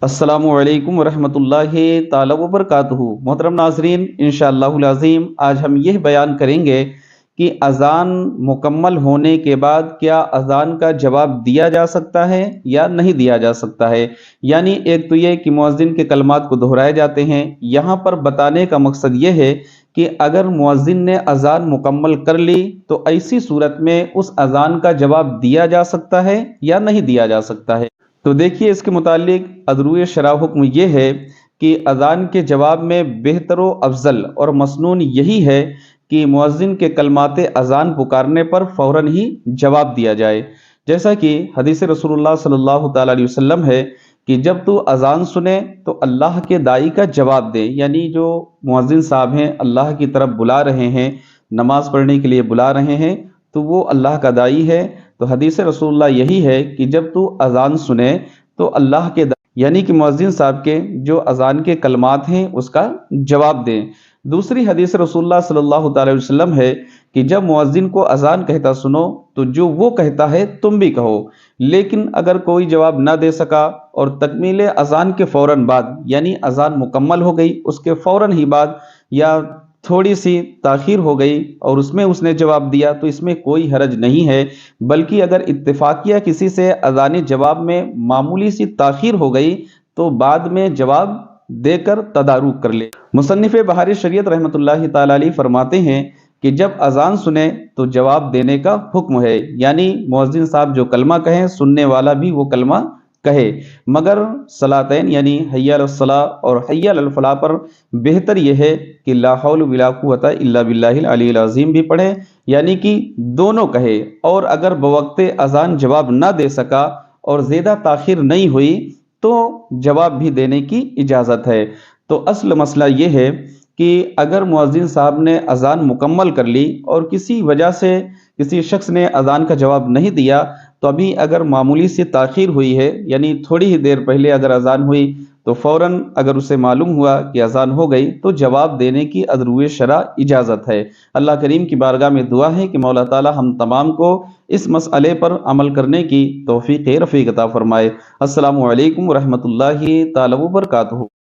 अस्सलामु अलैकुम वरहमतुल्लाहि ताला वबरकातुहू। मोहतरम नाजरीन, इंशाअल्लाहुल अज़ीम आज हम यह बयान करेंगे कि अज़ान मुकम्मल होने के बाद क्या अज़ान का जवाब दिया जा सकता है या नहीं दिया जा सकता है। यानी एक तो ये कि मुअज़्ज़िन के कलमात को दोहराए जाते हैं। यहाँ पर बताने का मकसद ये है कि अगर मुअज़्ज़िन ने अज़ान मुकम्मल कर ली तो ऐसी सूरत में उस अज़ान का जवाब दिया जा सकता है या नहीं दिया जा सकता है। तो देखिए, इसके मुतालिक अदरूए शरअ हुक्म ये है कि अज़ान के जवाब में बेहतर व अफजल और मसनून यही है कि मुअज़्ज़िन के कलमात अज़ान पुकारने पर फ़ौरन ही जवाब दिया जाए। जैसा कि हदीस रसूलुल्लाह सल्लल्लाहु तआला अलैहि वसल्लम है कि जब तू अज़ान सुने तो अल्लाह के दाई का जवाब दे। यानी जो मुअज़्ज़िन साहब हैं अल्लाह की तरफ बुला रहे हैं, नमाज पढ़ने के लिए बुला रहे हैं, तो वो अल्लाह का दाई है। तो हदीस रसूलुल्लाह यही है कि जब तू अज़ान सुने तो अल्लाह के यानी कि मुअज़्ज़िन साहब के जो अज़ान के कलमात हैं उसका जवाब दें। दूसरी हदीस रसूलुल्लाह सल्लल्लाहु अलैहि वसल्लम है कि जब मुअज़्ज़िन को अज़ान कहता सुनो तो जो वो कहता है तुम भी कहो। लेकिन अगर कोई जवाब ना दे सका और तकमील अज़ान के फ़ौरन बाद यानी अज़ान मुकम्मल हो गई उसके फ़ौरन ही बाद या थोड़ी सी ताख़ीर हो गई और उसमें उसने जवाब दिया तो इसमें कोई हरज नहीं है। बल्कि अगर इत्तेफ़ाक़िया किसी से अज़ान जवाब में मामूली सी ताख़ीर हो गई तो बाद में जवाब देकर तदारुक कर ले। मुसन्निफ़ बहार शरीयत रहमतुल्लाहि ताला अलैह फरमाते हैं कि जब अज़ान सुने तो जवाब देने का हुक्म है। यानी मुअज़्ज़िन साहब जो कलमा कहें सुनने वाला भी वो कलमा कहे, मगर सलातैन यानी हय्या अलस सलाह और हय्या अलल फलाह पर बेहतर यह है कि ला हौल वला कुव्वता इल्ला बिल्लाहिल अलील अज़ीम भी पढ़े। यानी कि दोनों कहे। और अगर बवक्ते अज़ान जवाब ना दे सका और ज़्यादा ताख़ीर नहीं हुई तो जवाब भी देने की इजाज़त है। तो असल मसला ये है कि अगर मुअज़्ज़िन साहब ने अज़ान मुकम्मल कर ली और किसी वजह से किसी शख्स ने अज़ान का जवाब नहीं दिया तो अभी अगर मामूली सी ताख़ीर हुई है यानी थोड़ी ही देर पहले अगर अज़ान हुई तो फ़ौरन अगर उसे मालूम हुआ कि अज़ान हो गई तो जवाब देने की अदरूए शरअ इजाज़त है। अल्लाह करीम की बारगाह में दुआ है कि मौला ताला हम तमाम को इस मसअले पर अमल करने की तौफ़ीक़ रफ़ीक अता फ़रमाए। अस्सलामु अलैकुम वरहमतुल्लाहि ताला वबरकातुहू।